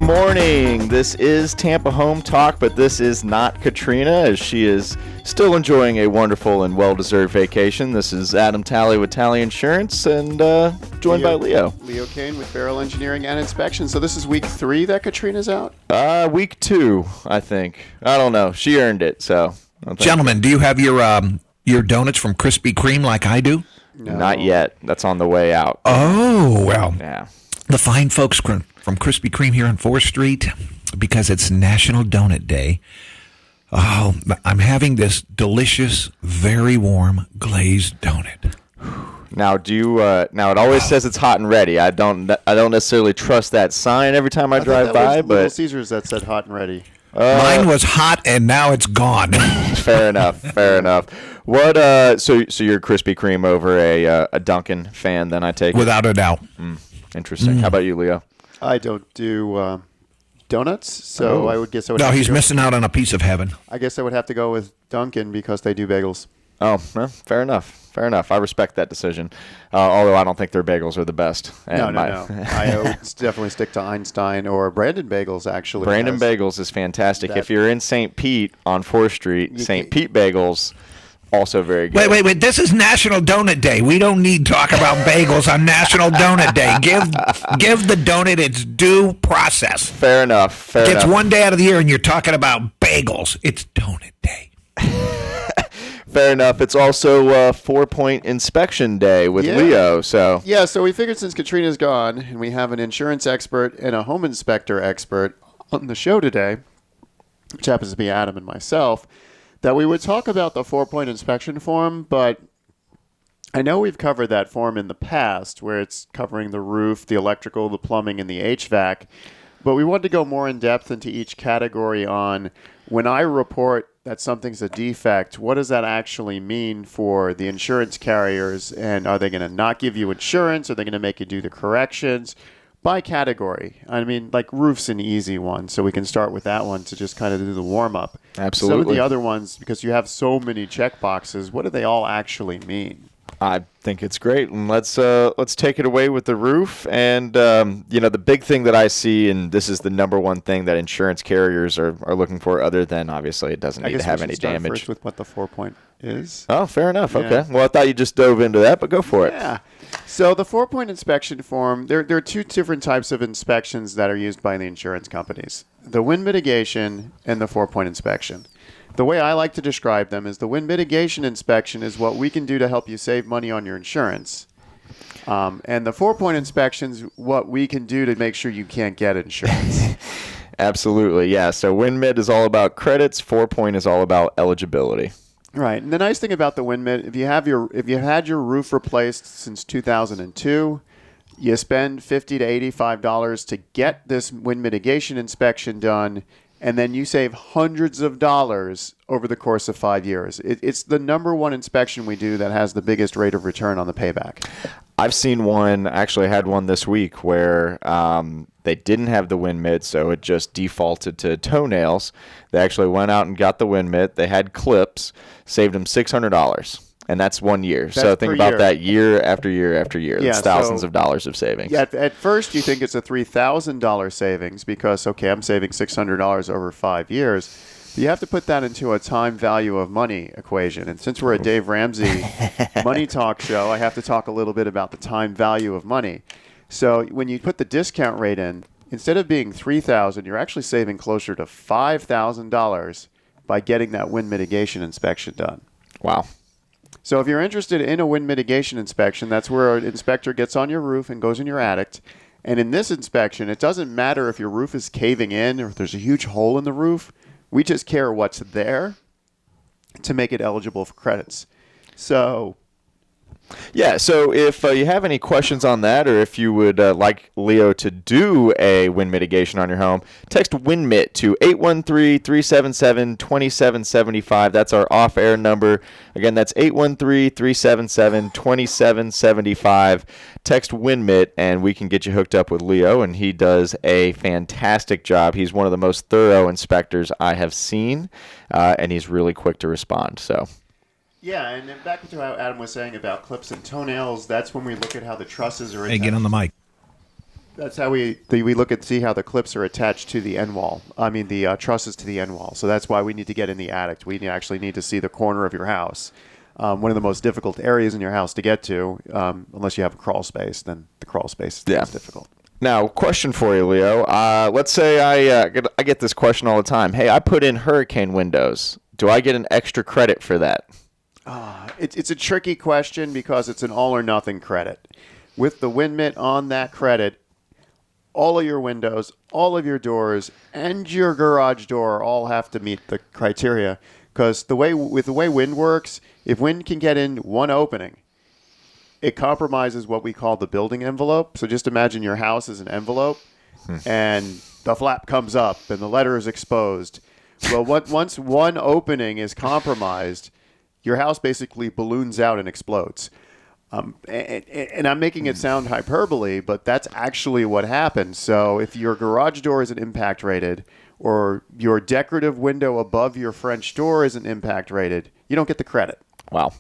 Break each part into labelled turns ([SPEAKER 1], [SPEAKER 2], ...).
[SPEAKER 1] morning. This is Tampa Home Talk, but this is not Katrina, as she is still enjoying a wonderful and well-deserved vacation. This is Adam Talley with Talley Insurance, and joined by Leo.
[SPEAKER 2] Leo Kane with Barrel Engineering and Inspection. So this is week 3 that Katrina's out?
[SPEAKER 1] Week 2, I think. I don't know. She earned it, so.
[SPEAKER 3] Gentlemen, do you have your donuts from Krispy Kreme like I do?
[SPEAKER 1] No. Not yet. That's on the way out.
[SPEAKER 3] Oh, well.
[SPEAKER 1] Yeah.
[SPEAKER 3] The fine folks from Krispy Kreme here on 4th Street, because it's National Donut Day. Oh, I'm having this delicious, very warm glazed donut.
[SPEAKER 1] Now, now it always says it's hot and ready. I don't necessarily trust that sign every time I drive by, but
[SPEAKER 2] Little Caesars that said hot and ready.
[SPEAKER 3] Mine was hot and now it's gone.
[SPEAKER 1] Fair enough. Fair enough. What? So you're Krispy Kreme over a Dunkin' fan? Then I take it?
[SPEAKER 3] Without a doubt.
[SPEAKER 1] Interesting. How about you, Leo?
[SPEAKER 2] I don't do donuts, so I would guess I would.
[SPEAKER 3] No, he's missing out on a piece of heaven.
[SPEAKER 2] I guess I would have to go with Dunkin' because they do bagels.
[SPEAKER 1] Oh, well, fair enough. Fair enough. I respect that decision, although I don't think their bagels are the best.
[SPEAKER 2] And no. I would definitely stick to Einstein or Brandon Bagels, actually.
[SPEAKER 1] Brandon Bagels is fantastic. If you're in St. Pete on 4th Street, St. Pete Bagels, also very good.
[SPEAKER 3] Wait. This is National Donut Day. We don't need to talk about bagels on National Donut Day. Give the donut its due process.
[SPEAKER 1] Fair enough.
[SPEAKER 3] It's one day out of the year and you're talking about bagels. It's Donut Day.
[SPEAKER 1] Fair enough. It's also 4-point inspection day with Leo. So
[SPEAKER 2] we figured since Katrina's gone and we have an insurance expert and a home inspector expert on the show today, which happens to be Adam and myself, that we would talk about the 4-point inspection form. But I know we've covered that form in the past where it's covering the roof, the electrical, the plumbing, and the HVAC. But we wanted to go more in depth into each category on when I report that something's a defect, what does that actually mean for the insurance carriers? And are they going to not give you insurance? Are they going to make you do the corrections? By category. I mean, like roof's an easy one, so we can start with that one to just kind of do the warm-up.
[SPEAKER 1] Absolutely.
[SPEAKER 2] Some of the other ones, because you have so many check boxes, what do they all actually mean?
[SPEAKER 1] I think it's great, and let's take it away with the roof. And the big thing that I see, and this is the number one thing that insurance carriers are looking for, other than obviously it doesn't need to have any damage.
[SPEAKER 2] First with what the 4-point is.
[SPEAKER 1] Oh, fair enough. Yeah. Okay. Well, I thought you just dove into that, but go for it.
[SPEAKER 2] Yeah. So the 4-point inspection form, there are 2 different types of inspections that are used by the insurance companies: the wind mitigation and the 4-point inspection. The way I like to describe them is the wind mitigation inspection is what we can do to help you save money on your insurance. And the 4-point inspection is what we can do to make sure you can't get insurance.
[SPEAKER 1] Absolutely, yeah. So WINDMIT is all about credits. 4-point is all about eligibility.
[SPEAKER 2] Right. And the nice thing about the WINDMIT, if you had your roof replaced since 2002, you spend $50 to $85 to get this wind mitigation inspection done, and then you save hundreds of dollars over the course of 5 years. It's the number one inspection we do that has the biggest rate of return on the payback.
[SPEAKER 1] I've seen one, actually had one this week, where they didn't have the WINDMIT, so it just defaulted to toenails. They actually went out and got the WINDMIT. They had clips, saved them $600. And that's 1 year. So think about that year after year after year. That's thousands of dollars of savings.
[SPEAKER 2] Yeah, at first you think it's a $3,000 savings because, okay, I'm saving $600 over 5 years. But you have to put that into a time value of money equation. And since we're a Dave Ramsey money talk show, I have to talk a little bit about the time value of money. So when you put the discount rate in, instead of being $3,000, you're actually saving closer to $5,000 by getting that wind mitigation inspection done.
[SPEAKER 1] Wow.
[SPEAKER 2] So if you're interested in a wind mitigation inspection, that's where an inspector gets on your roof and goes in your attic. And in this inspection, it doesn't matter if your roof is caving in or if there's a huge hole in the roof. We just care what's there to make it eligible for credits. So
[SPEAKER 1] Yeah, so if you have any questions on that, or if you would like Leo to do a wind mitigation on your home, text WINDMIT to 813-377-2775. That's our off-air number. Again, that's 813-377-2775. Text WINDMIT, and we can get you hooked up with Leo, and he does a fantastic job. He's one of the most thorough inspectors I have seen, and he's really quick to respond. So.
[SPEAKER 2] Yeah, and then back to how Adam was saying about clips and toenails, that's when we look at how the trusses are attached.
[SPEAKER 3] Hey, get on the mic.
[SPEAKER 2] That's how we look at see how the clips are attached to the end wall. I mean the trusses to the end wall. So that's why we need to get in the attic. We actually need to see the corner of your house. One of the most difficult areas in your house to get to, unless you have a crawl space, then the crawl space is the most difficult.
[SPEAKER 1] Now, question for you, Leo. Let's say I get this question all the time. Hey, I put in hurricane windows. Do I get an extra credit for that?
[SPEAKER 2] It's a tricky question because it's an all or nothing credit. With the WINDMIT on that credit, all of your windows, all of your doors, and your garage door all have to meet the criteria. Because with the way wind works, if wind can get in one opening, it compromises what we call the building envelope. So just imagine your house is an envelope, and the flap comes up, and the letter is exposed. Well, once one opening is compromised, your house basically balloons out and explodes. And I'm making it sound hyperbole, but that's actually what happens. So if your garage door isn't impact rated, or your decorative window above your French door isn't impact rated, you don't get the credit.
[SPEAKER 1] Wow.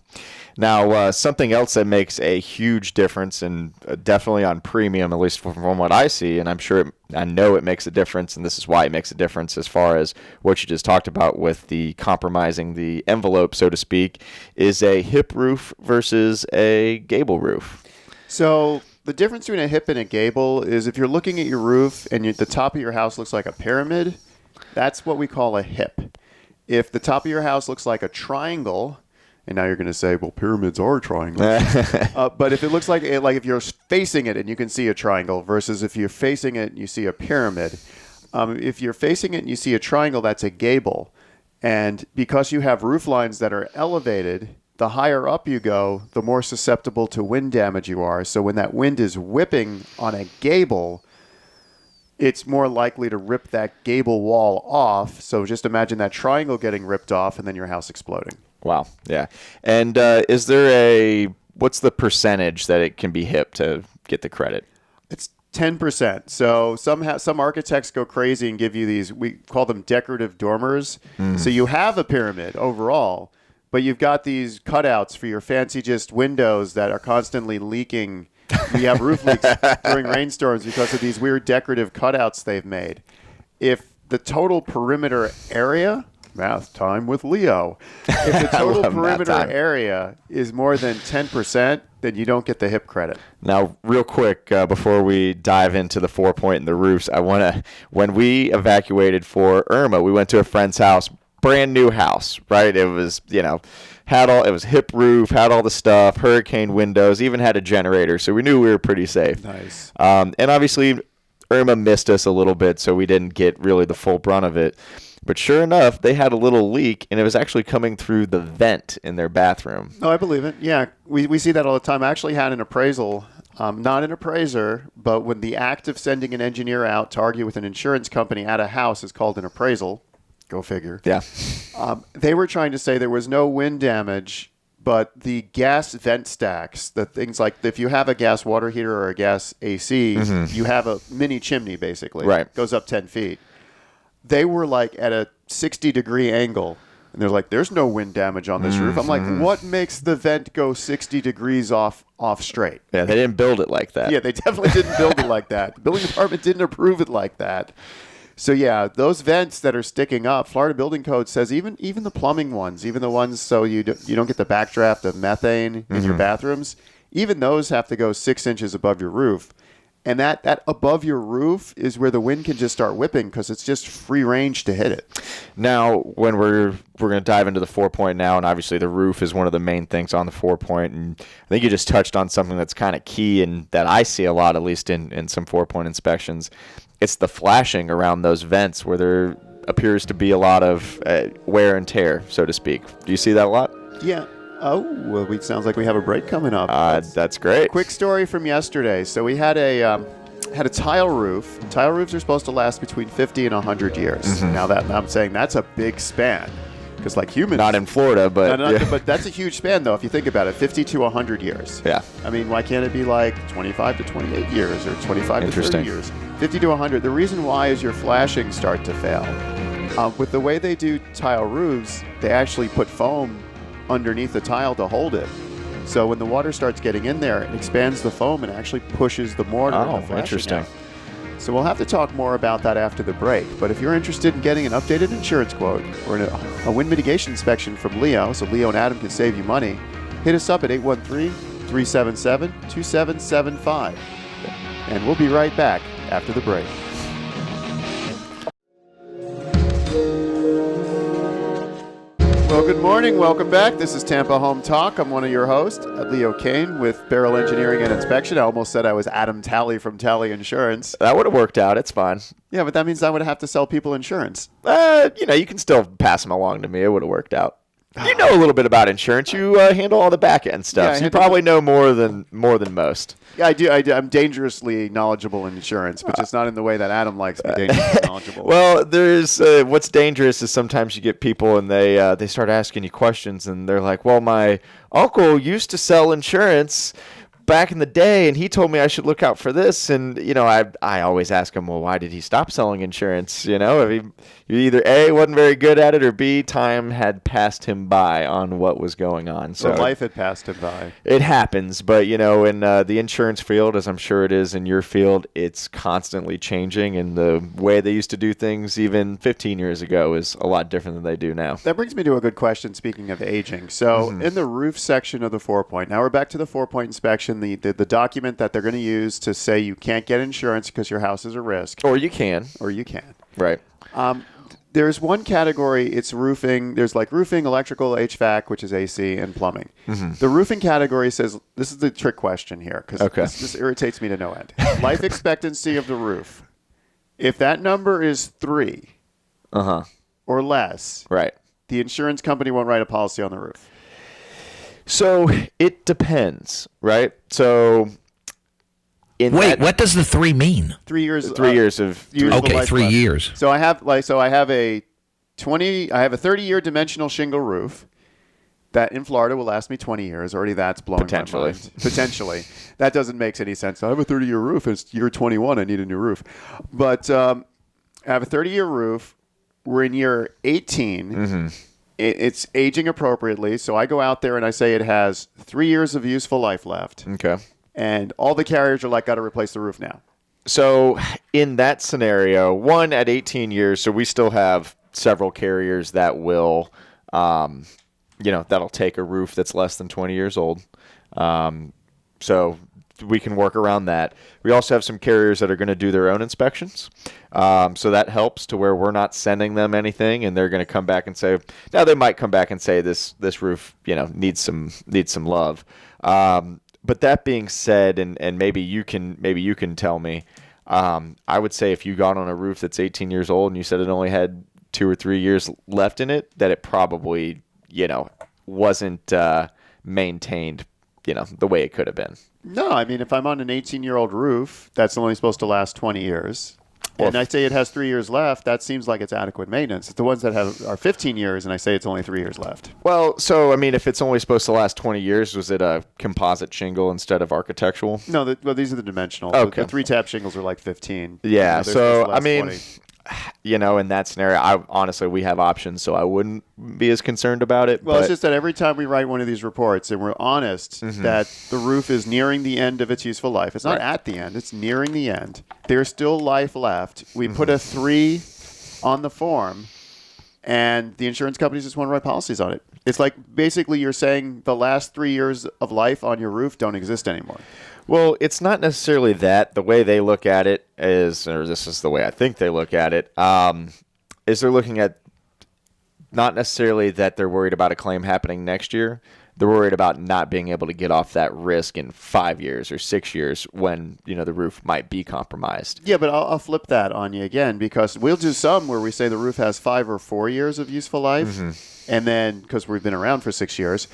[SPEAKER 1] Now, something else that makes a huge difference, and definitely on premium, at least from what I see, and I know it makes a difference, and this is why it makes a difference as far as what you just talked about with the compromising the envelope, so to speak, is a hip roof versus a gable roof.
[SPEAKER 2] So the difference between a hip and a gable is if you're looking at your roof and the top of your house looks like a pyramid, that's what we call a hip. If the top of your house looks like a triangle, and now you're going to say, well, pyramids are triangles. But if it looks like if you're facing it and you can see a triangle versus if you're facing it and you see a pyramid, if you're facing it and you see a triangle, that's a gable. And because you have roof lines that are elevated, the higher up you go, the more susceptible to wind damage you are. So when that wind is whipping on a gable, it's more likely to rip that gable wall off. So just imagine that triangle getting ripped off and then your house exploding.
[SPEAKER 1] Wow. Yeah. And is there what's the percentage that it can be hip to get the credit?
[SPEAKER 2] It's 10%. So some architects go crazy and give you these, we call them decorative dormers. So you have a pyramid overall, but you've got these cutouts for your fancy just windows that are constantly leaking. You have roof leaks during rainstorms because of these weird decorative cutouts they've made. If the total perimeter area, math time with Leo, if the total perimeter area is more than 10%, then you don't get the hip credit.
[SPEAKER 1] Now, real quick, before we dive into the 4-point and the roofs, when we evacuated for Irma, we went to a friend's house, brand new house, right? It was, it was hip roof, had all the stuff, hurricane windows, even had a generator, so we knew we were pretty safe.
[SPEAKER 2] Nice.
[SPEAKER 1] And obviously, Irma missed us a little bit, so we didn't get really the full brunt of it. But sure enough, they had a little leak, and it was actually coming through the vent in their bathroom.
[SPEAKER 2] Oh, I believe it. Yeah, we see that all the time. I actually had an appraisal, not an appraiser, but when the act of sending an engineer out to argue with an insurance company at a house is called an appraisal. Go figure.
[SPEAKER 1] Yeah.
[SPEAKER 2] They were trying to say there was no wind damage, but the gas vent stacks, the things like if you have a gas water heater or a gas AC, you have a mini chimney basically.
[SPEAKER 1] Right.
[SPEAKER 2] Goes up 10 feet. They were like at a 60-degree angle, and they're like, there's no wind damage on this roof. I'm like, what makes the vent go 60 degrees off straight?
[SPEAKER 1] Yeah, they didn't build it like that.
[SPEAKER 2] Yeah, they definitely didn't build it like that. The building department didn't approve it like that. So yeah, those vents that are sticking up, Florida Building Code says even the plumbing ones, even the ones so you don't get the backdraft of methane in your bathrooms, even those have to go 6 inches above your roof. And that above your roof is where the wind can just start whipping because it's just free range to hit it.
[SPEAKER 1] Now, when we're going to dive into the 4-point now, and obviously the roof is one of the main things on the 4-point, and I think you just touched on something that's kind of key and that I see a lot, at least in some 4-point inspections. It's the flashing around those vents where there appears to be a lot of wear and tear, so to speak. Do you see that a lot?
[SPEAKER 2] Yeah. Oh, well, it sounds like we have a break coming up.
[SPEAKER 1] That's great.
[SPEAKER 2] Quick story from yesterday. So we had a tile roof. Tile roofs are supposed to last between 50 and 100 years. Now I'm saying that's a big span because like humans.
[SPEAKER 1] Not in Florida, but
[SPEAKER 2] but that's a huge span though if you think about it. 50 to 100 years.
[SPEAKER 1] Yeah.
[SPEAKER 2] I mean, why can't it be like 25 to 28 years or 25 to 30 years? 50 to 100. The reason why is your flashing start to fail. With the way they do tile roofs, they actually put foam underneath the tile to hold it. So when the water starts getting in there, it expands the foam and actually pushes the mortar.
[SPEAKER 1] Oh, interesting.
[SPEAKER 2] So we'll have to talk more about that after the break. But if you're interested in getting an updated insurance quote or a wind mitigation inspection from Leo, so Leo and Adam can save you money, hit us up at 813-377-2775. And we'll be right back after the break. Well, good morning. Welcome back. This is Tampa Home Talk. I'm one of your hosts, Leo Kane with Barrel Engineering and Inspection. I almost said I was Adam Talley from Talley Insurance.
[SPEAKER 1] That would have worked out. It's fine.
[SPEAKER 2] Yeah, but that means I would have to sell people insurance.
[SPEAKER 1] You can still pass them along to me. It would have worked out. You know a little bit about insurance. You handle all the back end stuff.
[SPEAKER 2] Yeah,
[SPEAKER 1] so you probably know more than most.
[SPEAKER 2] Yeah, I do. I'm dangerously knowledgeable in insurance, but just not in the way that Adam likes me dangerously knowledgeable.
[SPEAKER 1] Well, there's what's dangerous is sometimes you get people and they start asking you questions and they're like, well, my uncle used to sell insurance back in the day, and he told me I should look out for this. And I always ask him, well, why did he stop selling insurance? Either A, wasn't very good at it, or B, time had passed him by on what was going on. So
[SPEAKER 2] life had passed him by.
[SPEAKER 1] It happens, but in the insurance field, as I'm sure it is in your field, it's constantly changing, and the way they used to do things even 15 years ago is a lot different than they do now.
[SPEAKER 2] That brings me to a good question. Speaking of aging, so in the roof section of the 4-point, now we're back to the 4-point inspection. The document that they're going to use to say you can't get insurance because your house is a risk,
[SPEAKER 1] or you can,
[SPEAKER 2] right? There's one category, it's roofing. There's like roofing, electrical, HVAC, which is AC, and plumbing. Mm-hmm. The roofing category says, this is the trick question here, because this irritates me to no end. Life expectancy of the roof. If that number is 3 or less,
[SPEAKER 1] right,
[SPEAKER 2] the insurance company won't write a policy on the roof.
[SPEAKER 3] So it depends, right? So
[SPEAKER 2] what
[SPEAKER 3] does the 3 mean?
[SPEAKER 2] 3 years.
[SPEAKER 1] 3 years of
[SPEAKER 3] okay, 3 years.
[SPEAKER 2] So I have a 30-year dimensional shingle roof that in Florida will last me 20 years. Already that's blowing my mind. Potentially. That doesn't make any sense. I have a 30-year roof. It's year 21. I need a new roof. But I have a 30-year roof. We're in year 18. Mm-hmm. It's aging appropriately. So I go out there and I say it has 3 years of useful life left.
[SPEAKER 1] Okay.
[SPEAKER 2] And all the carriers are like, got to replace the roof now.
[SPEAKER 1] So in that scenario, one at 18 years, so we still have several carriers that will, that'll take a roof that's less than 20 years old. So we can work around that. We also have some carriers that are going to do their own inspections. So that helps to where we're not sending them anything, and they're going to come back and say, now they might come back and say this roof, needs some love. But that being said, and maybe you can tell me, I would say if you got on a roof that's 18 years old and you said it only had 2 or 3 years left in it, that it probably, wasn't maintained, the way it could have been.
[SPEAKER 2] No, I mean, if I'm on an 18-year-old roof, that's only supposed to last 20 years. And I say it has 3 years left, that seems like it's adequate maintenance. It's the ones that are 15 years, and I say it's only 3 years left.
[SPEAKER 1] Well, so, I mean, if it's only supposed to last 20 years, was it a composite shingle instead of architectural?
[SPEAKER 2] No, these are the dimensional.
[SPEAKER 1] Okay.
[SPEAKER 2] The 3-tap shingles are like 15.
[SPEAKER 1] Yeah, so, I mean,
[SPEAKER 2] 20.
[SPEAKER 1] In that scenario, honestly, we have options, so I wouldn't be as concerned about it.
[SPEAKER 2] Well, it's just that every time we write one of these reports and we're honest that the roof is nearing the end of its useful life, it's not at the end, it's nearing the end. There's still life left. We put a 3 on the form, and the insurance companies just want to write policies on it. It's like basically you're saying the last 3 years of life on your roof don't exist anymore.
[SPEAKER 1] Well, it's not necessarily that. The way they look at it is, or this is the way I think they look at it, is they're looking at not necessarily that they're worried about a claim happening next year. They're worried about not being able to get off that risk in 5 years or 6 years when, the roof might be compromised.
[SPEAKER 2] Yeah, but I'll flip that on you again, because we'll do some where we say the roof has 5 or 4 years of useful life. And then, because we've been around for 6 years,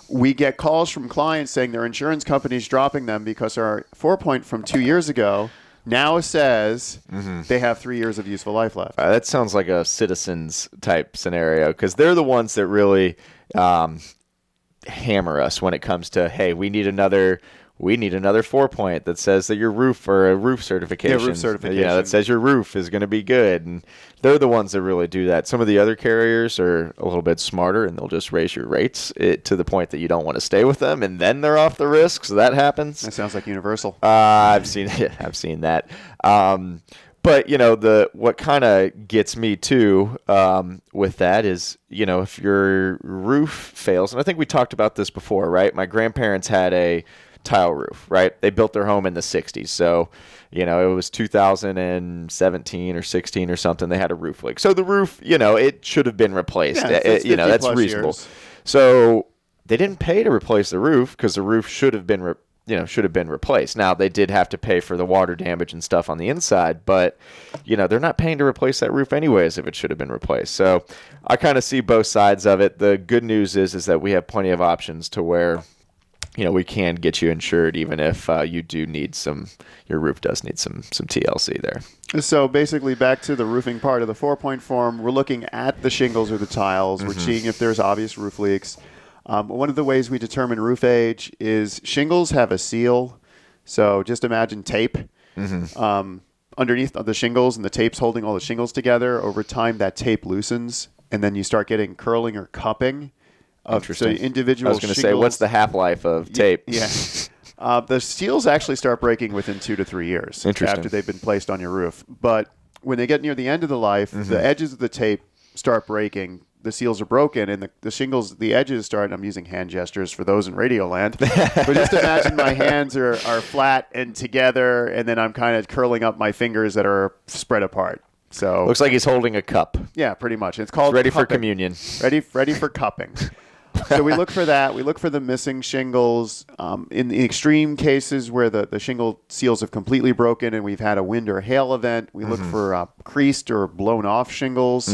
[SPEAKER 2] we get calls from clients saying their insurance company's dropping them because our 4-point from 2 years ago now says they have 3 years of useful life left.
[SPEAKER 1] That sounds like a Citizens type scenario, because they're the ones that really hammer us when it comes to, hey, we need another 4-point that says that your roof, or a roof certification.
[SPEAKER 2] Yeah, roof certification.
[SPEAKER 1] That says your roof is going to be good. And they're the ones that really do that. Some of the other carriers are a little bit smarter, and they'll just raise your rates to the point that you don't want to stay with them, and then they're off the risk. So that happens.
[SPEAKER 2] That sounds like Universal.
[SPEAKER 1] I've seen that. But, what kind of gets me too with that is, if your roof fails, and I think we talked about this before, right? My grandparents had a tile roof, right? They built their home in the 60s. So, it was 2017 or 16 or something. They had a roof leak. So the roof, it should have been replaced.
[SPEAKER 2] Yeah, it's
[SPEAKER 1] that's reasonable.
[SPEAKER 2] Years.
[SPEAKER 1] So they didn't pay to replace the roof because the roof should have been replaced. Now, they did have to pay for the water damage and stuff on the inside, but, they're not paying to replace that roof anyways if it should have been replaced. So I kind of see both sides of it. The good news is that we have plenty of options to where, we can get you insured even if you do need your roof does need some TLC there.
[SPEAKER 2] So basically back to the roofing part of the 4-point form, we're looking at the shingles or the tiles. We're seeing if there's obvious roof leaks. One of the ways we determine roof age is shingles have a seal. So just imagine tape underneath the shingles, and the tape's holding all the shingles together. Over time, that tape loosens, and then you start getting curling or cupping.
[SPEAKER 1] Interesting.
[SPEAKER 2] So individual
[SPEAKER 1] I was going to say, what's the half-life of tape?
[SPEAKER 2] Yeah. The seals actually start breaking within 2 to 3 years after they've been placed on your roof. But when they get near the end of the life, the edges of the tape start breaking. The seals are broken, and the shingles, the edges start. I'm using hand gestures for those in radio land. But just imagine my hands are flat and together, and then I'm kind of curling up my fingers that are spread apart. So
[SPEAKER 1] looks like he's holding a cup.
[SPEAKER 2] Yeah, pretty much. It's called
[SPEAKER 1] ready
[SPEAKER 2] cupping.
[SPEAKER 1] for communion.
[SPEAKER 2] Ready for cupping. So we look for that. We look for the missing shingles. In the extreme cases where the shingle seals have completely broken and we've had a wind or hail event, we look for creased or blown off shingles.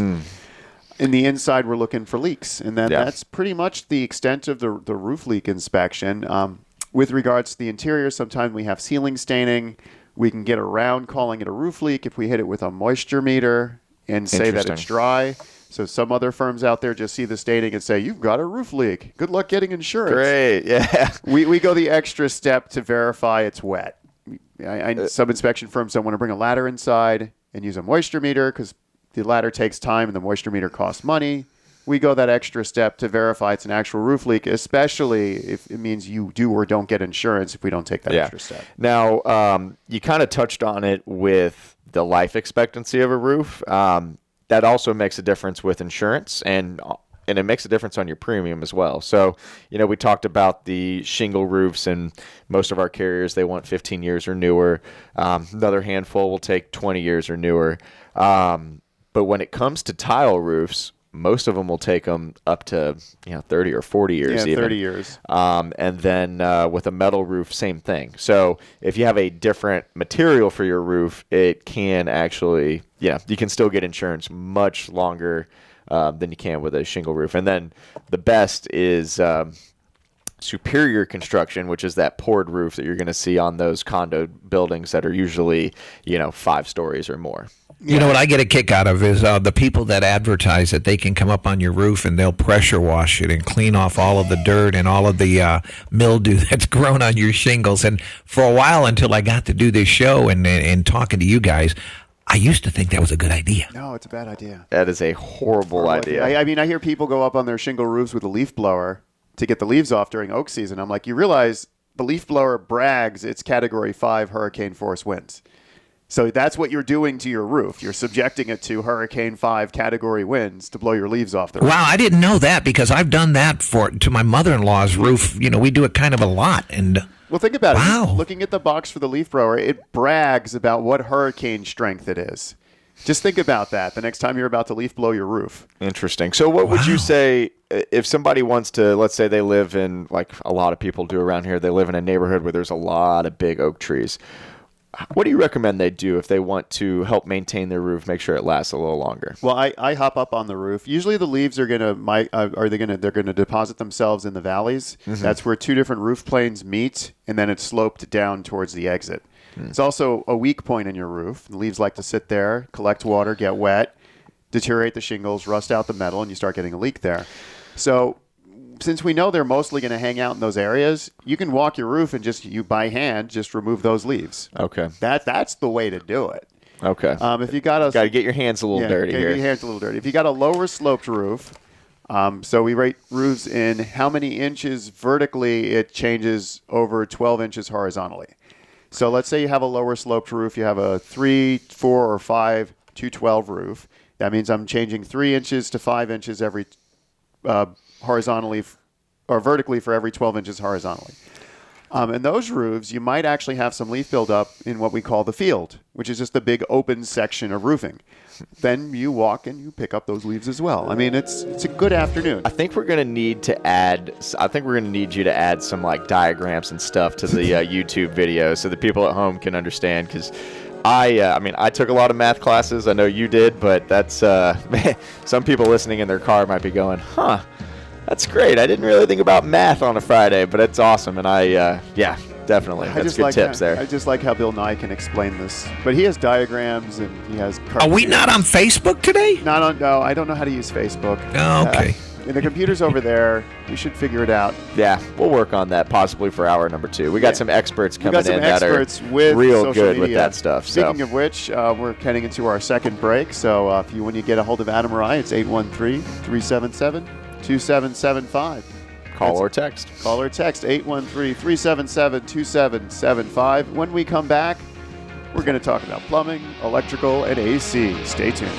[SPEAKER 2] In the inside, we're looking for leaks. And then that's pretty much the extent of the roof leak inspection. With regards to the interior, sometimes we have ceiling staining. We can get around calling it a roof leak if we hit it with a moisture meter and say that it's dry. So some other firms out there just see the staining and say, you've got a roof leak. Good luck getting insurance.
[SPEAKER 1] Great, yeah.
[SPEAKER 2] We go the extra step to verify it's wet. Some inspection firms don't want to bring a ladder inside and use a moisture meter because the ladder takes time and the moisture meter costs money. We go that extra step to verify it's an actual roof leak, especially if it means you do or don't get insurance if we don't take that extra step.
[SPEAKER 1] Now, you kind of touched on it with the life expectancy of a roof. That also makes a difference with insurance, and it makes a difference on your premium as well. So, we talked about the shingle roofs, and most of our carriers, they want 15 years or newer. Another handful will take 20 years or newer. But when it comes to tile roofs, most of them will take them up to 30 or 40 years.
[SPEAKER 2] Yeah,
[SPEAKER 1] even.
[SPEAKER 2] 30 years.
[SPEAKER 1] And then with a metal roof, same thing. So if you have a different material for your roof, it can actually, you can still get insurance much longer than you can with a shingle roof. And then the best is superior construction, which is that poured roof that you're going to see on those condo buildings that are usually 5 stories or more.
[SPEAKER 3] You know what I get a kick out of is the people that advertise that they can come up on your roof and they'll pressure wash it and clean off all of the dirt and all of the mildew that's grown on your shingles. And for a while, until I got to do this show and talking to you guys, I used to think that was a good idea.
[SPEAKER 2] No, it's a bad idea.
[SPEAKER 1] That is a horrible idea.
[SPEAKER 2] I mean, I hear people go up on their shingle roofs with a leaf blower to get the leaves off during oak season. I'm like, you realize the leaf blower brags it's Category 5 hurricane force winds. So that's what you're doing to your roof. You're subjecting it to Hurricane 5 category winds to blow your leaves off the roof.
[SPEAKER 3] Wow, I didn't know that because I've done that to my mother-in-law's roof. We do it kind of a lot.
[SPEAKER 2] Well, think about
[SPEAKER 3] it.
[SPEAKER 2] Looking at the box for the leaf blower, it brags about what hurricane strength it is. Just think about that the next time you're about to leaf blow your roof.
[SPEAKER 1] Interesting. So what would you say if somebody wants to, let's say they live in, like a lot of people do around here, they live in a neighborhood where there's a lot of big oak trees. What do you recommend they do if they want to help maintain their roof, make sure it lasts a little longer?
[SPEAKER 2] Well, I hop up on the roof. Usually the leaves are they're gonna deposit themselves in the valleys. Mm-hmm. That's where 2 different roof planes meet, and then it's sloped down towards the exit. It's also a weak point in your roof. The leaves like to sit there, collect water, get wet, deteriorate the shingles, rust out the metal, and you start getting a leak there. So since we know they're mostly going to hang out in those areas, you can walk your roof and you by hand just remove those leaves.
[SPEAKER 1] Okay.
[SPEAKER 2] That's the way to do it.
[SPEAKER 1] Okay.
[SPEAKER 2] If you got
[SPEAKER 1] to get your hands a little dirty here.
[SPEAKER 2] Get your hands a little dirty. If you got a lower sloped roof, so we rate roofs in how many inches vertically it changes over 12 inches horizontally. So let's say you have a lower sloped roof. You have a 3, 4, or 5, 212 roof. That means I'm changing 3 inches to 5 inches every horizontally or vertically for every 12 inches horizontally. In those roofs, you might actually have some leaf buildup in what we call the field, which is just a big open section of roofing. Then you walk and you pick up those leaves as well. I mean, it's a good afternoon.
[SPEAKER 1] I think we're gonna need to add. I think we're gonna need you to add some like diagrams and stuff to the YouTube video so the people at home can understand. Because I mean, I took a lot of math classes. I know you did, but that's some people listening in their car might be going, "Huh, that's great. I didn't really think about math on a Friday, but it's awesome." And yeah, definitely. That's good tips there.
[SPEAKER 2] I just like how Bill Nye can explain this. But he has diagrams and he has
[SPEAKER 3] Are we not on Facebook today?
[SPEAKER 2] No, I don't know how to use Facebook.
[SPEAKER 3] Oh, okay.
[SPEAKER 2] And the computer's over there. We should figure it out.
[SPEAKER 1] Yeah, we'll work on that possibly for hour number 2. We got some experts coming in that are
[SPEAKER 2] with
[SPEAKER 1] real good
[SPEAKER 2] media.
[SPEAKER 1] with that stuff.
[SPEAKER 2] Speaking of which, we're heading into our second break. So when you get a hold of Adam or I, it's 813-377-2775.
[SPEAKER 1] Call or text.
[SPEAKER 2] Call or text 813-377-2775. When we come back, we're going to talk about plumbing, electrical, and AC. Stay tuned.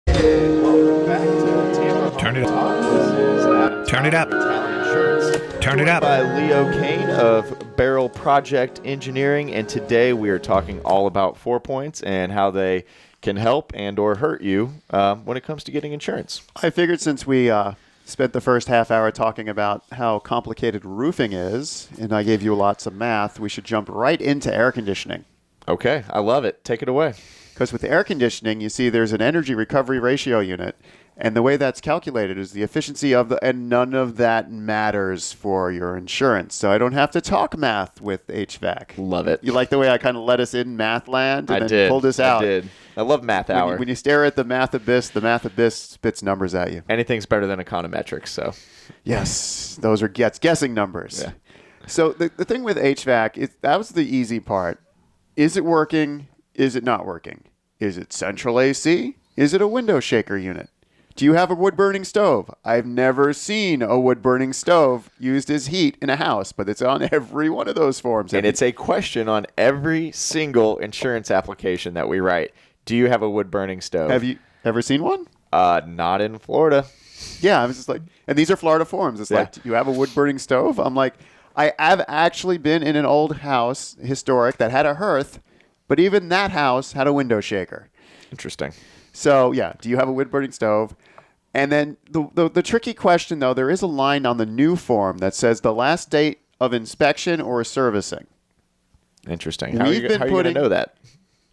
[SPEAKER 2] Welcome back to Tampa
[SPEAKER 3] Turn it
[SPEAKER 2] Home
[SPEAKER 3] up.
[SPEAKER 2] Talk. This is Adam
[SPEAKER 3] Turn it up.
[SPEAKER 2] Talley Insurance.
[SPEAKER 3] Turn it up.
[SPEAKER 1] By Leo Kane of Barrel Project Engineering, and today we are talking all about 4 points and how they can help and or hurt you when it comes to getting insurance.
[SPEAKER 2] I figured since we spent the first half hour talking about how complicated roofing is, and I gave you lots of math, we should jump right into air conditioning.
[SPEAKER 1] Okay, I love it. Take it away.
[SPEAKER 2] Because with air conditioning, you see there's an energy recovery ratio unit, and the way that's calculated is the efficiency of and none of that matters for your insurance. So I don't have to talk math with HVAC.
[SPEAKER 1] Love it.
[SPEAKER 2] You like the way I kind of let us in math land and
[SPEAKER 1] I
[SPEAKER 2] then
[SPEAKER 1] did.
[SPEAKER 2] pulled us out?
[SPEAKER 1] I did. I love math hour.
[SPEAKER 2] When you stare at the math abyss spits numbers at you.
[SPEAKER 1] Anything's better than econometrics, so.
[SPEAKER 2] Yes, those are guessing numbers.
[SPEAKER 1] Yeah.
[SPEAKER 2] So the thing with HVAC, that was the easy part. Is it working? Is it not working? Is it central AC? Is it a window shaker unit? Do you have a wood-burning stove? I've never seen a wood-burning stove used as heat in a house, but it's on every one of those forms.
[SPEAKER 1] And it's a question on every single insurance application that we write. Do you have a wood-burning stove?
[SPEAKER 2] Have you ever seen one?
[SPEAKER 1] Not in Florida.
[SPEAKER 2] Yeah, I was just like, and these are Florida forms. It's like, do you have a wood-burning stove? I'm like, I have actually been in an old house, historic, that had a hearth, but even that house had a window shaker.
[SPEAKER 1] Interesting.
[SPEAKER 2] So, yeah, do you have a wood-burning stove? And then the tricky question, though, there is a line on the new form that says the last date of inspection or servicing.
[SPEAKER 1] Interesting. How are you going to know that?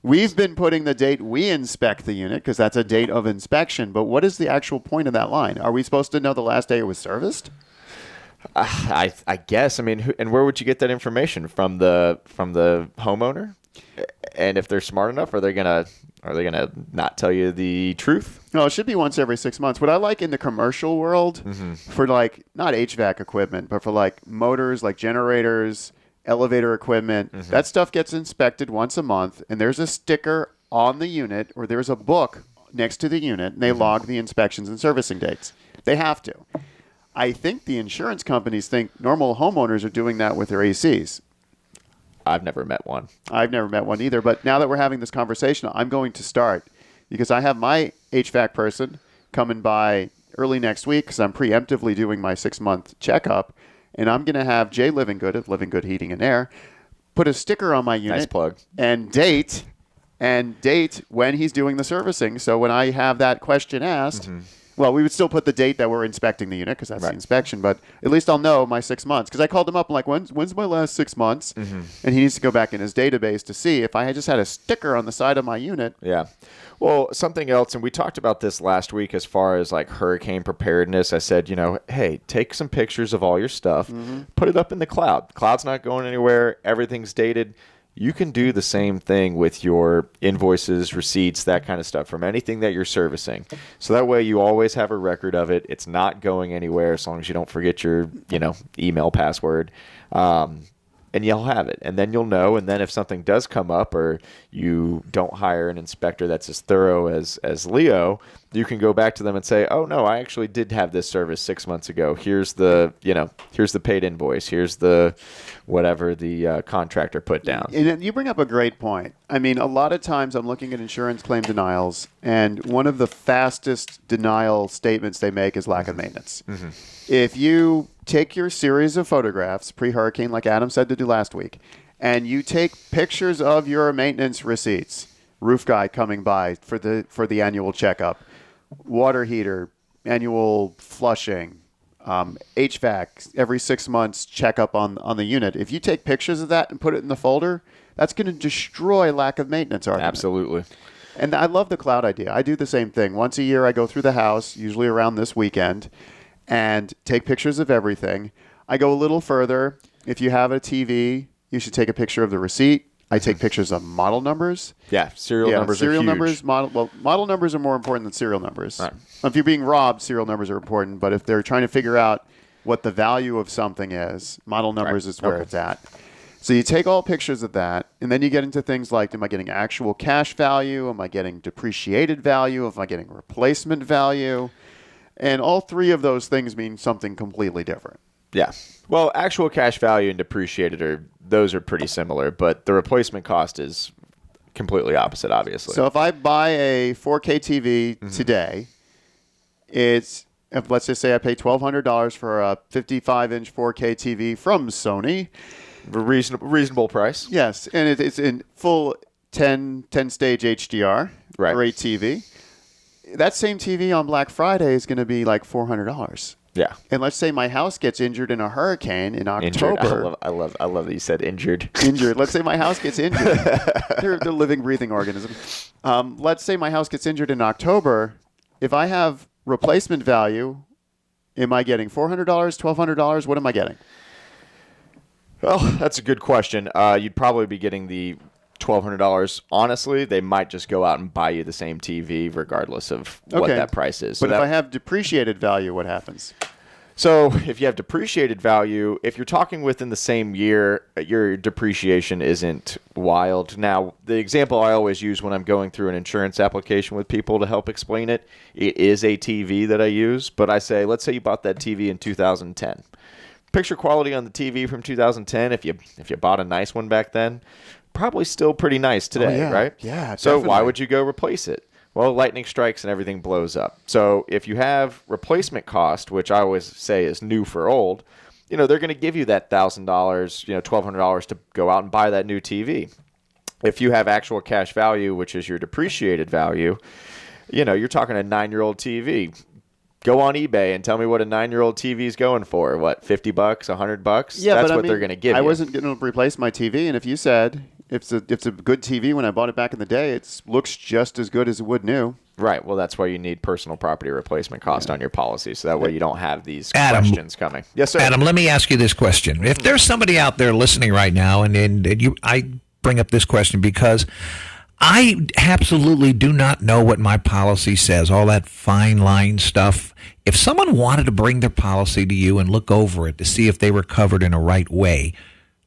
[SPEAKER 2] We've been putting the date we inspect the unit because that's a date of inspection. But what is the actual point of that line? Are we supposed to know the last day it was serviced?
[SPEAKER 1] I guess. I mean, and where would you get that information from the homeowner? And if they're smart enough, are they gonna not tell you the truth?
[SPEAKER 2] No, it should be once every 6 months. What I like in the commercial world for like not HVAC equipment, but for like motors, like generators, elevator equipment, that stuff gets inspected once a month, and there's a sticker on the unit or there's a book next to the unit, and they log the inspections and servicing dates. They have to. I think the insurance companies think normal homeowners are doing that with their ACs.
[SPEAKER 1] I've never met one.
[SPEAKER 2] I've never met one either. But now that we're having this conversation, I'm going to start because I have my HVAC person coming by early next week because I'm preemptively doing my 6-month checkup. And I'm going to have Jay Livingood of Livingood Heating and Air put a sticker on my unit.
[SPEAKER 1] Nice plug.
[SPEAKER 2] And date when he's doing the servicing. So when I have that question asked, well, we would still put the date that we're inspecting the unit because that's the inspection, but at least I'll know my 6 months. Because I called him up, I'm like, when's my last 6 months? And he needs to go back in his database to see if I had just had a sticker on the side of my unit.
[SPEAKER 1] Yeah. Well, something else, and we talked about this last week as far as like hurricane preparedness. I said, hey, take some pictures of all your stuff, put it up in the cloud. Cloud's not going anywhere. Everything's dated. You can do the same thing with your invoices, receipts, that kind of stuff from anything that you're servicing. So that way you always have a record of it. It's not going anywhere as long as you don't forget your, email password. and you'll have it, and then you'll know. And then if something does come up, or you don't hire an inspector that's as thorough as Leo, you can go back to them and say, oh no, I actually did have this service 6 months ago. Here's the paid invoice. Here's the whatever the contractor put down.
[SPEAKER 2] And you bring up a great point. I mean, a lot of times I'm looking at insurance claim denials, and one of the fastest denial statements they make is lack of maintenance. Mm-hmm. If you take your series of photographs pre-hurricane, like Adam said to do last week, and you take pictures of your maintenance receipts, roof guy coming by for the annual checkup, water heater, annual flushing, HVAC, every 6 months checkup on the unit. If you take pictures of that and put it in the folder, that's going to destroy lack of maintenance argument.
[SPEAKER 1] Absolutely.
[SPEAKER 2] And I love the cloud idea. I do the same thing. Once a year, I go through the house, usually around this weekend, and take pictures of everything. I go a little further. If you have a TV, you should take a picture of the receipt. I take pictures of model numbers.
[SPEAKER 1] Yeah, serial numbers
[SPEAKER 2] serial
[SPEAKER 1] are huge.
[SPEAKER 2] numbers, model numbers are more important than serial numbers.
[SPEAKER 1] Right.
[SPEAKER 2] If you're being robbed, serial numbers are important. But if they're trying to figure out what the value of something is, model numbers is where it's at. So you take all pictures of that, and then you get into things like, am I getting actual cash value? Am I getting depreciated value? Am I getting replacement value? And all three of those things mean something completely different.
[SPEAKER 1] Yeah. Well, actual cash value and depreciated those are pretty similar, but the replacement cost is completely opposite, obviously.
[SPEAKER 2] So if I buy a 4K TV today, let's just say I pay $1,200 for a 55-inch 4K TV from Sony.
[SPEAKER 1] A reasonable price.
[SPEAKER 2] Yes, and it's in full 10-stage HDR.
[SPEAKER 1] Right.
[SPEAKER 2] Great TV. That same TV on Black Friday is going to be like $400.
[SPEAKER 1] Yeah.
[SPEAKER 2] And let's say my house gets injured in a hurricane in
[SPEAKER 1] Injured.
[SPEAKER 2] October.
[SPEAKER 1] I love that you said injured.
[SPEAKER 2] Injured. Let's say my house gets injured. They're living, breathing organisms. Let's say my house gets injured in October. If I have replacement value, am I getting $400, $1,200? What am I getting?
[SPEAKER 1] Well, that's a good question. You'd probably be getting the $1,200. Honestly, they might just go out and buy you the same TV regardless of what that price is.
[SPEAKER 2] But if I have depreciated value, what happens?
[SPEAKER 1] So if you have depreciated value, if you're talking within the same year, your depreciation isn't wild. Now, the example I always use when I'm going through an insurance application with people to help explain it, it is a TV that I use. But I say, let's say you bought that TV in 2010. Picture quality on the TV from 2010, if you bought a nice one back then, probably still pretty nice today, right?
[SPEAKER 2] Yeah,
[SPEAKER 1] So
[SPEAKER 2] definitely.
[SPEAKER 1] why would you go replace it? Well, lightning strikes and everything blows up. So if you have replacement cost, which I always say is new for old, they're going to give you that $1,000, $1,200 to go out and buy that new TV. If you have actual cash value, which is your depreciated value, you're talking a 9-year-old TV. Go on eBay and tell me what a 9-year-old TV is going for. What, $50, $100?
[SPEAKER 2] Yeah,
[SPEAKER 1] that's
[SPEAKER 2] but
[SPEAKER 1] what they're going to give you.
[SPEAKER 2] I wasn't going to replace my TV, and if you said it's a good TV when I bought it back in the day, it looks just as good as it would new.
[SPEAKER 1] Right. Well, that's why you need personal property replacement cost on your policy, so that way you don't have these
[SPEAKER 3] Adam,
[SPEAKER 1] questions coming. Yes, sir.
[SPEAKER 3] Adam, let me ask you this question. If there's somebody out there listening right now, I bring up this question because I absolutely do not know what my policy says, all that fine line stuff. If someone wanted to bring their policy to you and look over it to see if they were covered in a right way,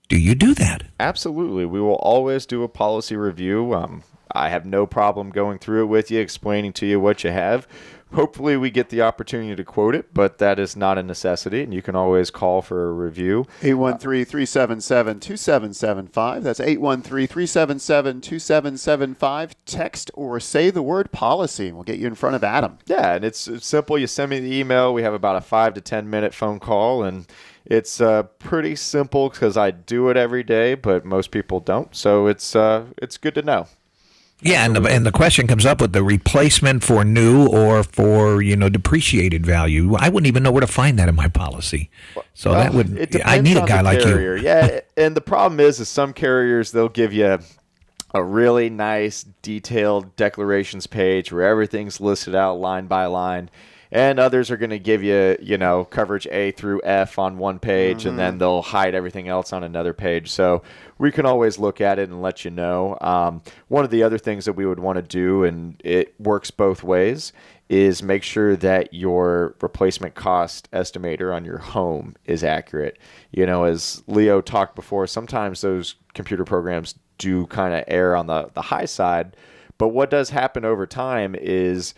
[SPEAKER 3] do you do that?
[SPEAKER 1] Absolutely. We will always do a policy review. I have no problem going through it with you, explaining to you what you have. Hopefully we get the opportunity to quote it, but that is not a necessity, and you can always call for a review.
[SPEAKER 2] 813-377-2775. That's 813-377-2775. Text or say the word policy, and we'll get you in front of Adam.
[SPEAKER 1] Yeah, and it's simple. You send me the email. We have about a 5 to 10 minute phone call, and it's pretty simple because I do it every day, but most people don't, so it's good to know.
[SPEAKER 3] Yeah, and the question comes up with the replacement for new or for depreciated value. I wouldn't even know where to find that in my policy. So that would I need a guy like you.
[SPEAKER 1] Yeah, and the problem is some carriers, they'll give you a really nice detailed declarations page where everything's listed out line by line. And others are going to give you, coverage A through F on one page, and then they'll hide everything else on another page. So we can always look at it and let you know. One of the other things that we would want to do, and it works both ways, is make sure that your replacement cost estimator on your home is accurate. As Leo talked before, sometimes those computer programs do kind of err on the high side. But what does happen over time is,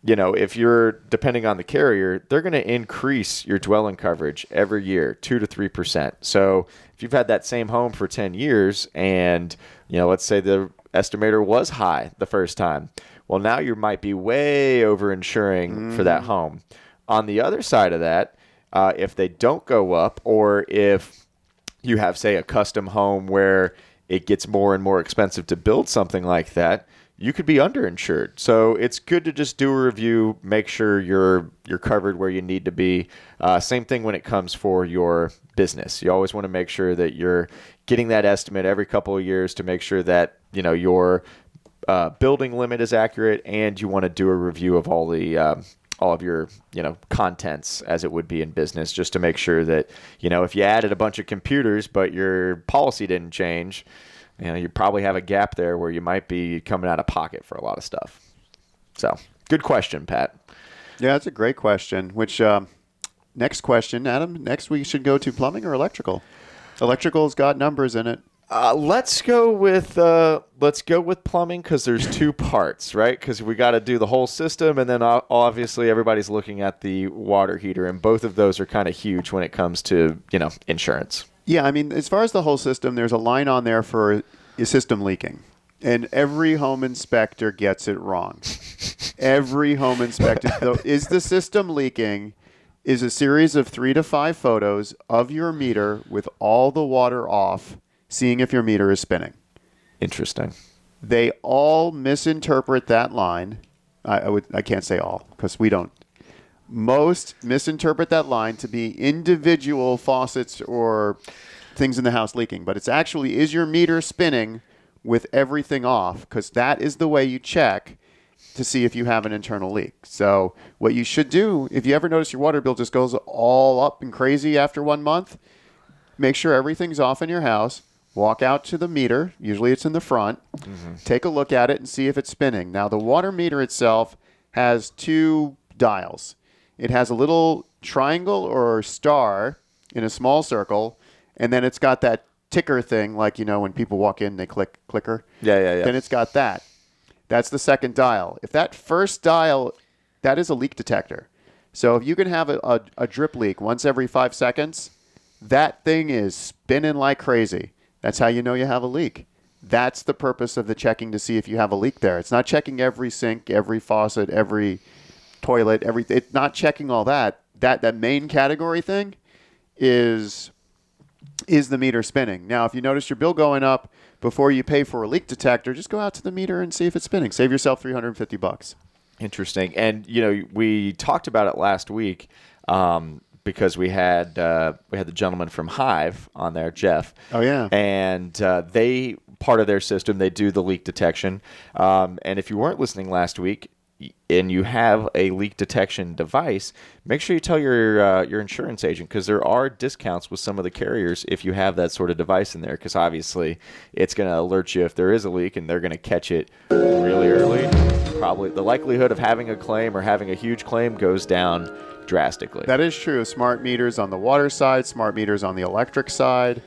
[SPEAKER 1] if you're depending on the carrier, they're going to increase your dwelling coverage every year, 2 to 3%. So if you've had that same home for 10 years and, let's say the estimator was high the first time, well, now you might be way over insuring for that home. On the other side of that, if they don't go up, or if you have, say, a custom home where it gets more and more expensive to build something like that, you could be underinsured. So it's good to just do a review, make sure you're covered where you need to be. Same thing when it comes for your business. You always want to make sure that you're getting that estimate every couple of years to make sure that your building limit is accurate, and you want to do a review of all of your contents as it would be in business, just to make sure that if you added a bunch of computers but your policy didn't change, you probably have a gap there where you might be coming out of pocket for a lot of stuff. So, good question, Pat.
[SPEAKER 2] Yeah, that's a great question. Which next question, Adam? Next we should go to plumbing or electrical. Electrical's got numbers in it.
[SPEAKER 1] Let's go with plumbing, because there's two parts, right? Because we got to do the whole system, and then obviously everybody's looking at the water heater, and both of those are kind of huge when it comes to insurance.
[SPEAKER 2] Yeah, I mean, as far as the whole system, there's a line on there for your system leaking. And every home inspector gets it wrong. Every home inspector. So is the system leaking? Is a series of 3 to 5 photos of your meter with all the water off, seeing if your meter is spinning.
[SPEAKER 1] Interesting.
[SPEAKER 2] They all misinterpret that line. I can't say all, because we don't. Most misinterpret that line to be individual faucets or things in the house leaking, but it's actually, is your meter spinning with everything off? Because that is the way you check to see if you have an internal leak. So what you should do, if you ever notice your water bill just goes all up and crazy after 1 month, make sure everything's off in your house. Walk out to the meter. Usually it's in the front. Take a look at it and see if it's spinning. Now, the water meter itself has 2 dials. It has a little triangle or star in a small circle, and then it's got that ticker thing, like, when people walk in, they clicker.
[SPEAKER 1] Yeah.
[SPEAKER 2] Then it's got that. That's the second dial. If that first dial, that is a leak detector. So if you can have a drip leak once every 5 seconds, that thing is spinning like crazy. That's how you know you have a leak. That's the purpose of the checking, to see if you have a leak there. It's not checking every sink, every faucet, every toilet, everything. It's not checking all that. That main category thing is the meter spinning. Now, if you notice your bill going up before you pay for a leak detector, just go out to the meter and see if it's spinning. Save yourself $350.
[SPEAKER 1] Interesting. And we talked about it last week, because we had the gentleman from Hive on there, Jeff.
[SPEAKER 2] Oh yeah.
[SPEAKER 1] And they, part of their system, they do the leak detection. And if you weren't listening last week, and you have a leak detection device, make sure you tell your insurance agent, because there are discounts with some of the carriers if you have that sort of device in there, because obviously it's going to alert you if there is a leak, and they're going to catch it really early. Probably the likelihood of having a claim or having a huge claim goes down drastically.
[SPEAKER 2] That is true. Smart meters on the water side, smart meters on the electric side.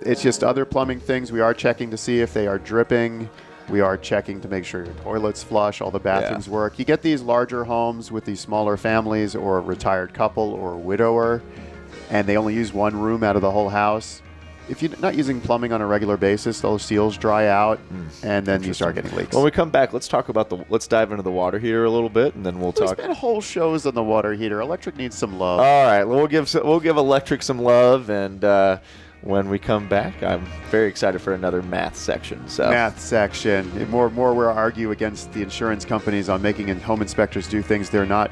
[SPEAKER 2] It's just other plumbing things. We are checking to see if they are dripping. We are checking to make sure your toilets flush, all the bathrooms work. You get these larger homes with these smaller families, or a retired couple or a widower, and they only use one room out of the whole house. If you're not using plumbing on a regular basis, those seals dry out, and then you start getting leaks.
[SPEAKER 1] When we come back, let's dive into the water heater a little bit, and then we'll talk.
[SPEAKER 2] We spent whole shows on the water heater. Electric needs some love.
[SPEAKER 1] All right, we'll give electric some love, and when we come back, I'm very excited for another math section. So
[SPEAKER 2] math section. And more we'll argue against the insurance companies on making home inspectors do things they're not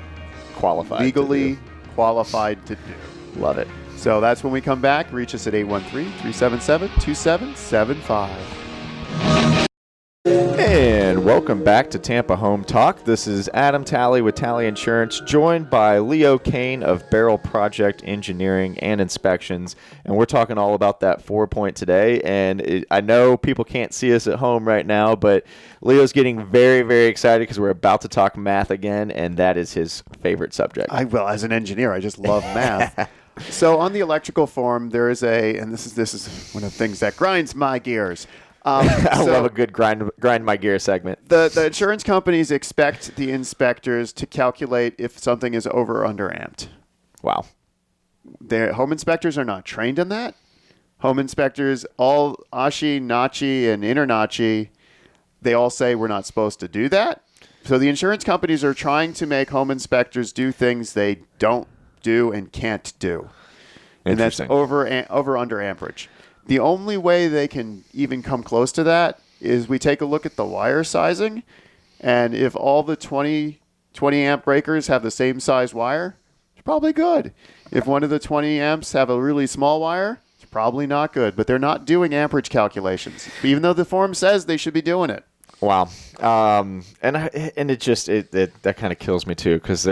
[SPEAKER 2] legally qualified to do.
[SPEAKER 1] Love it.
[SPEAKER 2] So that's when we come back. Reach us at 813-377-2775.
[SPEAKER 1] And welcome back to Tampa Home Talk. This is Adam Talley with Talley Insurance, joined by Leo Kane of Barrel Project Engineering and Inspections, and we're talking all about that 4-point today. And I know people can't see us at home right now, but Leo's getting very, very excited because we're about to talk math again, and that is his favorite subject.
[SPEAKER 2] Well, as an engineer, I just love math. So on the electrical form, there is and this is one of the things that grinds my gears.
[SPEAKER 1] I love a good grind my gear segment.
[SPEAKER 2] The insurance companies expect the inspectors to calculate if something is over or under amped.
[SPEAKER 1] Wow.
[SPEAKER 2] The home inspectors are not trained in that. Home inspectors, all ASHI, NACHI, and InterNACHI, they all say we're not supposed to do that. So the insurance companies are trying to make home inspectors do things they don't do and can't do. And that's over under amperage. The only way they can even come close to that is we take a look at the wire sizing, and if all the 20 amp breakers have the same size wire, it's probably good. If one of the 20 amps have a really small wire, it's probably not good. But they're not doing amperage calculations, even though the form says they should be doing it.
[SPEAKER 1] Wow. And that kind of kills me too, because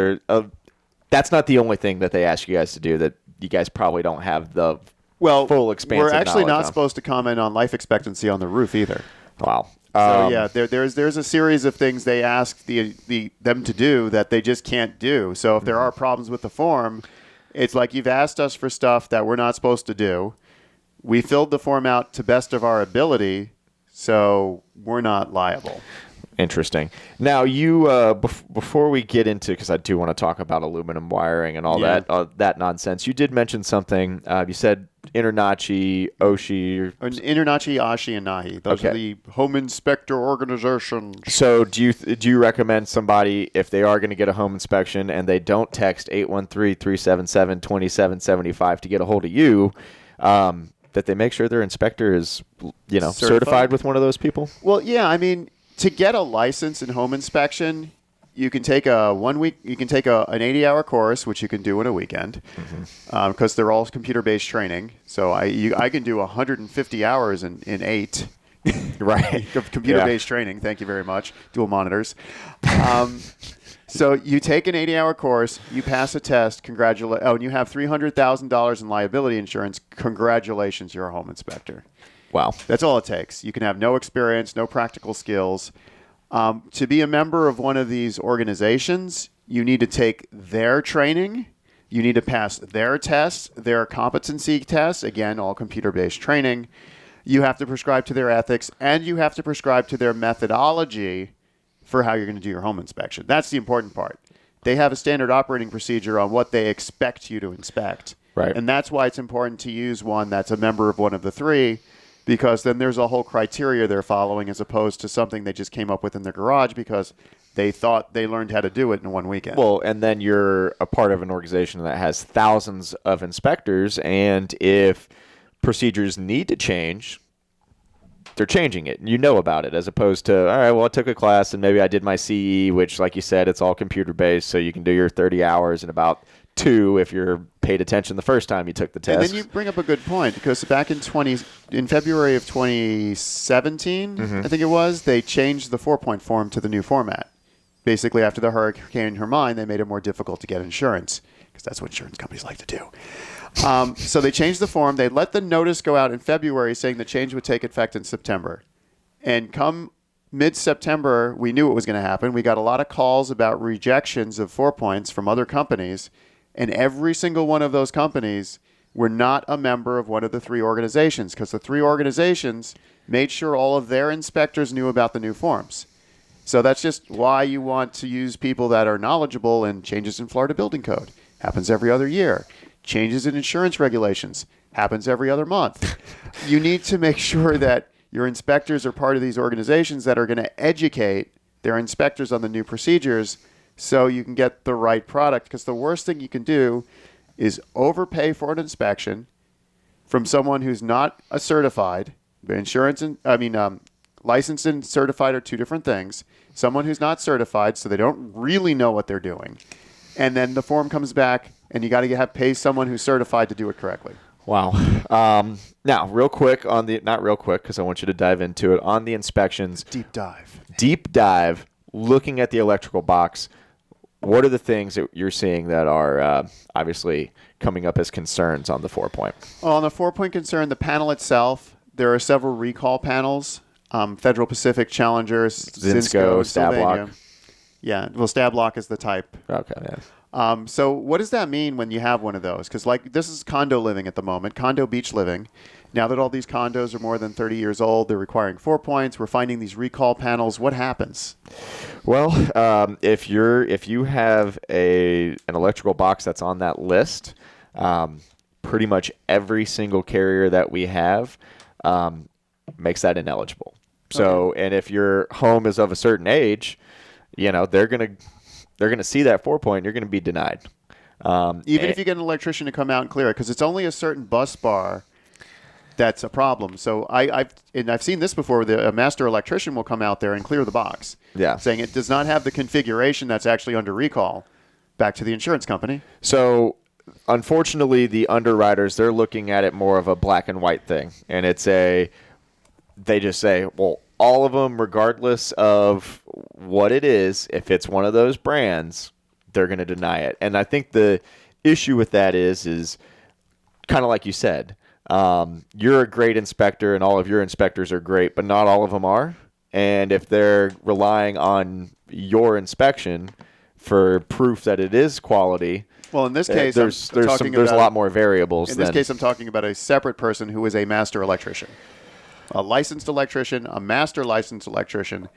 [SPEAKER 1] that's not the only thing that they ask you guys to do that you guys probably don't have the full expansive
[SPEAKER 2] we're actually not
[SPEAKER 1] knowledge on.
[SPEAKER 2] supposed to comment on life expectancy on the roof either.
[SPEAKER 1] Wow.
[SPEAKER 2] So yeah, there's a series of things they ask them to do that they just can't do. So if there are problems with the form, it's like you've asked us for stuff that we're not supposed to do. We filled the form out to best of our ability, so we're not liable.
[SPEAKER 1] Interesting. Now, you before we get into, because I do want to talk about aluminum wiring and all that nonsense, you did mention something. You said InterNACHI, OSHI.
[SPEAKER 2] InterNACHI, ASHI, and NAHI. Those are the home inspector organizations.
[SPEAKER 1] So do you recommend somebody, if they are going to get a home inspection and they don't text 813-377-2775 to get a hold of you, that they make sure their inspector is certified with one of those people? Well,
[SPEAKER 2] yeah, I mean, to get a license in home inspection, you can take an 80-hour course, which you can do in a weekend, because they're all computer-based training. So I can do 150 hours in 8, right? Computer-based training. Thank you very much. Dual monitors. So you take an 80-hour course, you pass a test, and you have $300,000 in liability insurance. Congratulations, you're a home inspector.
[SPEAKER 1] Wow.
[SPEAKER 2] That's all it takes. You can have no experience, no practical skills. To be a member of one of these organizations, you need to take their training. You need to pass their tests, their competency tests, again, all computer-based training. You have to prescribe to their ethics, and you have to prescribe to their methodology for how you're going to do your home inspection. That's the important part. They have a standard operating procedure on what they expect you to inspect.
[SPEAKER 1] Right.
[SPEAKER 2] And that's why it's important to use one that's a member of one of the three, because then there's a whole criteria they're following as opposed to something they just came up with in their garage because they thought they learned how to do it in one weekend.
[SPEAKER 1] Well, and then you're a part of an organization that has thousands of inspectors, and if procedures need to change, they're changing it. You know about it, as opposed to, all right, well, I took a class and maybe I did my CE, which, like you said, it's all computer-based, so you can do your 30 hours in about 2 if you're paid attention the first time you took the test.
[SPEAKER 2] And then you bring up a good point, because back in February of 2017, I think it was, they changed the 4-point form to the new format. Basically, after the Hurricane Hermine, they made it more difficult to get insurance, because that's what insurance companies like to do. So they changed the form. They let the notice go out in February saying the change would take effect in September. And come mid-September, we knew it was going to happen. We got a lot of calls about rejections of 4 points from other companies. And every single one of those companies were not a member of one of the 3 organizations, because the 3 organizations made sure all of their inspectors knew about the new forms. So that's just why you want to use people that are knowledgeable in changes in Florida Building Code. Happens every other year. Changes in insurance regulations. Happens every other month. You need to make sure that your inspectors are part of these organizations that are going to educate their inspectors on the new procedures, so you can get the right product. Because the worst thing you can do is overpay for an inspection from someone who's not a certified. Licensed and certified are 2 different things. Someone who's not certified, so they don't really know what they're doing. And then the form comes back, and you got to pay someone who's certified to do it correctly.
[SPEAKER 1] Wow. Now, real quick on the, not real quick because I want you to dive into it, on the inspections. Deep dive, looking at the electrical box. What are the things that you're seeing that are obviously coming up as concerns on the 4-point?
[SPEAKER 2] Well, on the 4-point concern, the panel itself, there are several recall panels. Federal Pacific, Challenger,
[SPEAKER 1] Zinsco,
[SPEAKER 2] Sylvania.
[SPEAKER 1] Stablock.
[SPEAKER 2] Yeah, well, Stablock is the type.
[SPEAKER 1] Okay, yeah.
[SPEAKER 2] So what does that mean when you have one of those? Because this is condo living at the moment, condo beach living. Now that all these condos are more than 30 years old, they're requiring 4 points. We're finding these recall panels. What happens?
[SPEAKER 1] Well, if you have an electrical box that's on that list, pretty much every single carrier that we have makes that ineligible. So, okay. And if your home is of a certain age, they're gonna see that 4-point. You're gonna be denied.
[SPEAKER 2] Even if you get an electrician to come out and clear it, because it's only a certain bus bar that's a problem. So I've seen this before, where a master electrician will come out there and clear the box, saying it does not have the configuration that's actually under recall. Back to the insurance company.
[SPEAKER 1] So unfortunately, the underwriters, they're looking at it more of a black and white thing, and they just say, well, all of them, regardless of what it is, if it's one of those brands, they're going to deny it. And I think the issue with that is kind of like you said, you're a great inspector and all of your inspectors are great, but not all of them are. And if they're relying on your inspection for proof that it is quality,
[SPEAKER 2] well, in this case,
[SPEAKER 1] there's a lot more variables.
[SPEAKER 2] In this case, I'm talking about a separate person who is a master electrician. A licensed electrician, a master licensed electrician,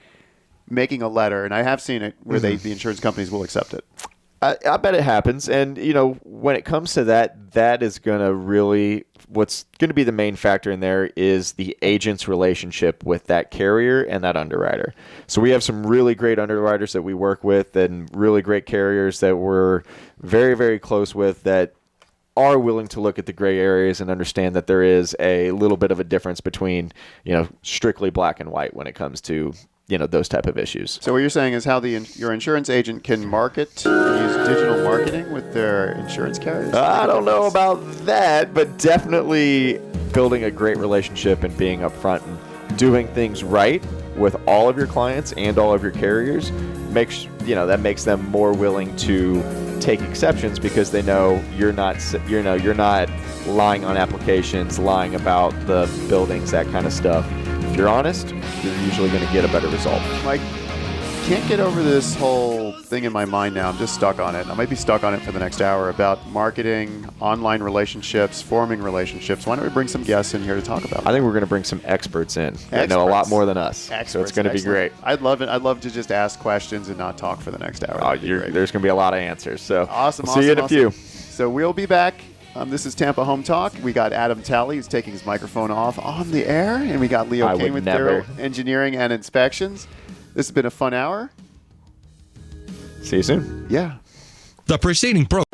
[SPEAKER 2] making a letter, and I have seen it where the insurance companies will accept it.
[SPEAKER 1] I bet it happens, and when it comes to that is going to really, what's going to be the main factor in there is the agent's relationship with that carrier and that underwriter. So we have some really great underwriters that we work with, and really great carriers that we're very, very close with that are willing to look at the gray areas and understand that there is a little bit of a difference between, strictly black and white when it comes to, those type of issues.
[SPEAKER 2] So what you're saying is how your insurance agent can use digital marketing with their insurance carriers?
[SPEAKER 1] I don't know about that, but definitely building a great relationship and being upfront and doing things right with all of your clients and all of your carriers makes them more willing to take exceptions, because they know you're not lying on applications, lying about the buildings, that kind of stuff. If you're honest, you're usually going to get a better result.
[SPEAKER 2] Mike, can't get over this whole thing in my mind now. I'm just stuck on it. I might be stuck on it for the next hour about marketing, online relationships, forming relationships. Why don't we bring some guests in here to talk about it?
[SPEAKER 1] I think we're going to bring some experts in. They know a lot more than us. So it's going to be great.
[SPEAKER 2] I'd love it. I'd love to just ask questions and not talk for the next hour.
[SPEAKER 1] There's going to be a lot of answers. So
[SPEAKER 2] awesome.
[SPEAKER 1] See you in a few.
[SPEAKER 2] So we'll be back. This is Tampa Home Talk. We got Adam Talley, who's taking his microphone off on the air, and we got Leo King with Thorough Engineering and Inspections. This has been a fun hour.
[SPEAKER 1] See you soon.
[SPEAKER 2] Yeah.
[SPEAKER 4] The preceding program.